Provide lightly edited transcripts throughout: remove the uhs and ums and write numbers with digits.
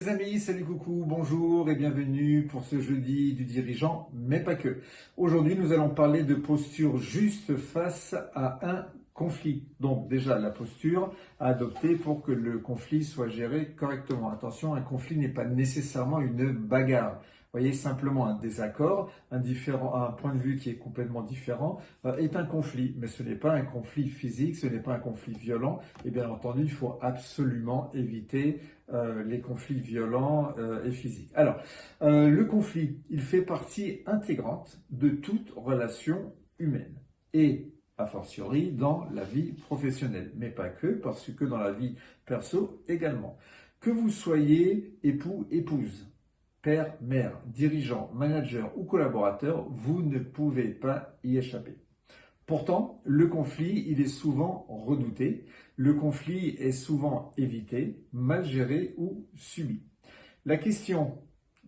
Les amis, salut, coucou, bonjour et bienvenue pour ce jeudi du dirigeant, mais pas que. Aujourd'hui, nous allons parler de posture juste face à un conflit. Donc déjà, la posture à adopter pour que le conflit soit géré correctement. Attention, un conflit n'est pas nécessairement une bagarre. Vous voyez, simplement un désaccord, un point de vue qui est complètement différent est un conflit, mais ce n'est pas un conflit physique, ce n'est pas un conflit violent. Et bien entendu, il faut absolument éviter les conflits violents et physiques. Alors, le conflit, il fait partie intégrante de toute relation humaine et a fortiori dans la vie professionnelle, mais pas que, parce que dans la vie perso également. Que vous soyez époux, épouse, père, mère, dirigeant, manager ou collaborateur, vous ne pouvez pas y échapper. Pourtant, le conflit, il est souvent redouté, le conflit est souvent évité, mal géré ou subi. La question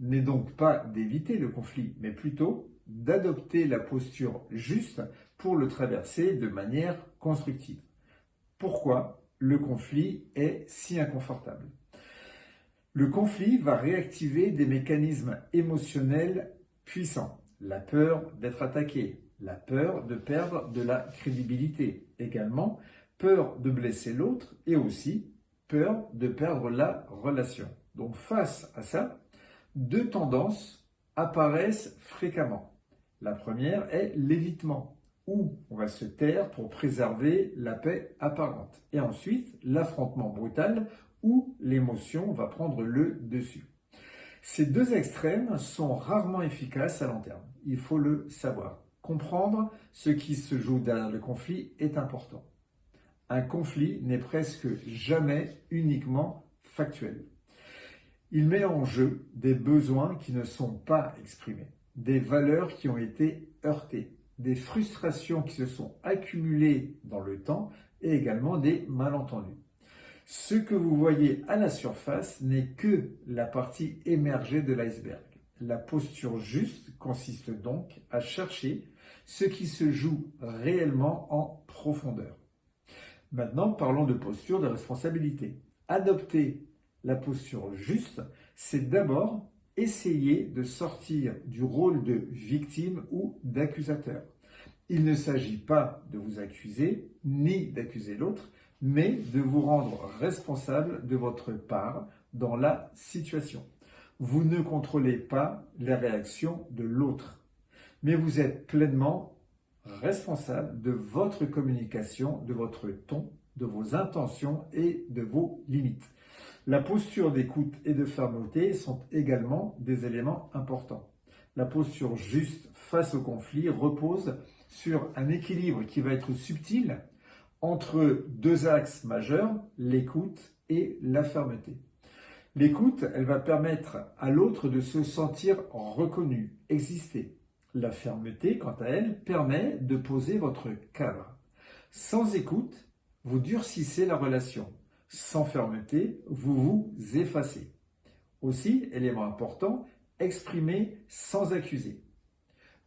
n'est donc pas d'éviter le conflit, mais plutôt d'adopter la posture juste pour le traverser de manière constructive. Pourquoi le conflit est si inconfortable? Le conflit va réactiver des mécanismes émotionnels puissants. La peur d'être attaqué, la peur de perdre de la crédibilité, également peur de blesser l'autre et aussi peur de perdre la relation. Donc face à ça, deux tendances apparaissent fréquemment. La première est l'évitement, où on va se taire pour préserver la paix apparente. Et ensuite, l'affrontement brutal, où l'émotion va prendre le dessus. Ces deux extrêmes sont rarement efficaces à long terme. Il faut le savoir. Comprendre ce qui se joue derrière le conflit est important. Un conflit n'est presque jamais uniquement factuel. Il met en jeu des besoins qui ne sont pas exprimés, des valeurs qui ont été heurtées, des frustrations qui se sont accumulées dans le temps et également des malentendus. Ce que vous voyez à la surface n'est que la partie émergée de l'iceberg. La posture juste consiste donc à chercher ce qui se joue réellement en profondeur. Maintenant, parlons de posture de responsabilité. Adopter la posture juste, c'est d'abord essayer de sortir du rôle de victime ou d'accusateur. Il ne s'agit pas de vous accuser ni d'accuser l'autre, mais de vous rendre responsable de votre part dans la situation. Vous ne contrôlez pas les réactions de l'autre, mais vous êtes pleinement responsable de votre communication, de votre ton, de vos intentions et de vos limites. La posture d'écoute et de fermeté sont également des éléments importants. La posture juste face au conflit repose sur un équilibre qui va être subtil entre deux axes majeurs, l'écoute et la fermeté. L'écoute, elle va permettre à l'autre de se sentir reconnu, exister. La fermeté, quant à elle, permet de poser votre cadre. Sans écoute, vous durcissez la relation. Sans fermeté, vous vous effacez. Aussi, élément important, exprimer sans accuser.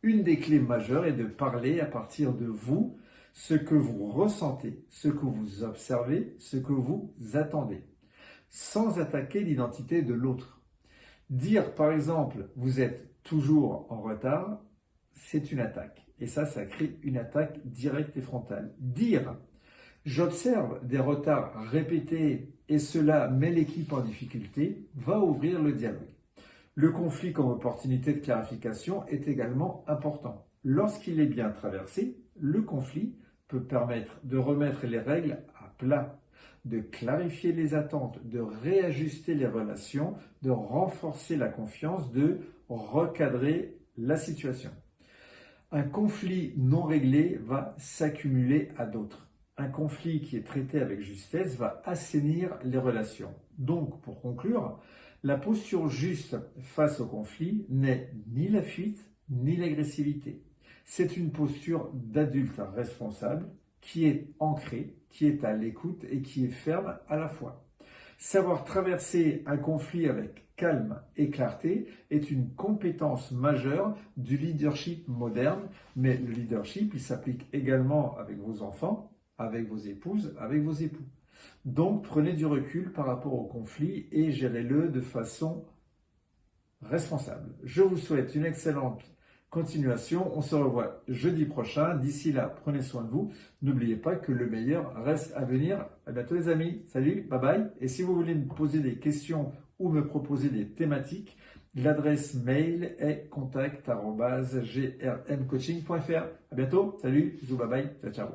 Une des clés majeures est de parler à partir de vous, ce que vous ressentez, ce que vous observez, ce que vous attendez, sans attaquer l'identité de l'autre. Dire par exemple vous êtes toujours en retard, c'est une attaque. Et ça crée une attaque directe et frontale. Dire j'observe des retards répétés et cela met l'équipe en difficulté va ouvrir le dialogue. Le conflit comme opportunité de clarification est également important. Lorsqu'il est bien traversé, le conflit peut permettre de remettre les règles à plat, de clarifier les attentes, de réajuster les relations, de renforcer la confiance, de recadrer la situation. Un conflit non réglé va s'accumuler à d'autres. Un conflit qui est traité avec justesse va assainir les relations. Donc, pour conclure, la posture juste face au conflit n'est ni la fuite ni l'agressivité. C'est une posture d'adulte responsable qui est ancrée, qui est à l'écoute et qui est ferme à la fois. Savoir traverser un conflit avec calme et clarté est une compétence majeure du leadership moderne, mais le leadership, il s'applique également avec vos enfants, avec vos épouses, avec vos époux. Donc prenez du recul par rapport au conflit et gérez-le de façon responsable. Je vous souhaite une excellente continuation. On se revoit jeudi prochain. D'ici là, prenez soin de vous. N'oubliez pas que le meilleur reste à venir. À bientôt les amis. Salut, bye bye. Et si vous voulez me poser des questions ou me proposer des thématiques, l'adresse mail est contact@grmcoaching.fr. À bientôt. Salut, bisous, bye bye. Ciao, ciao.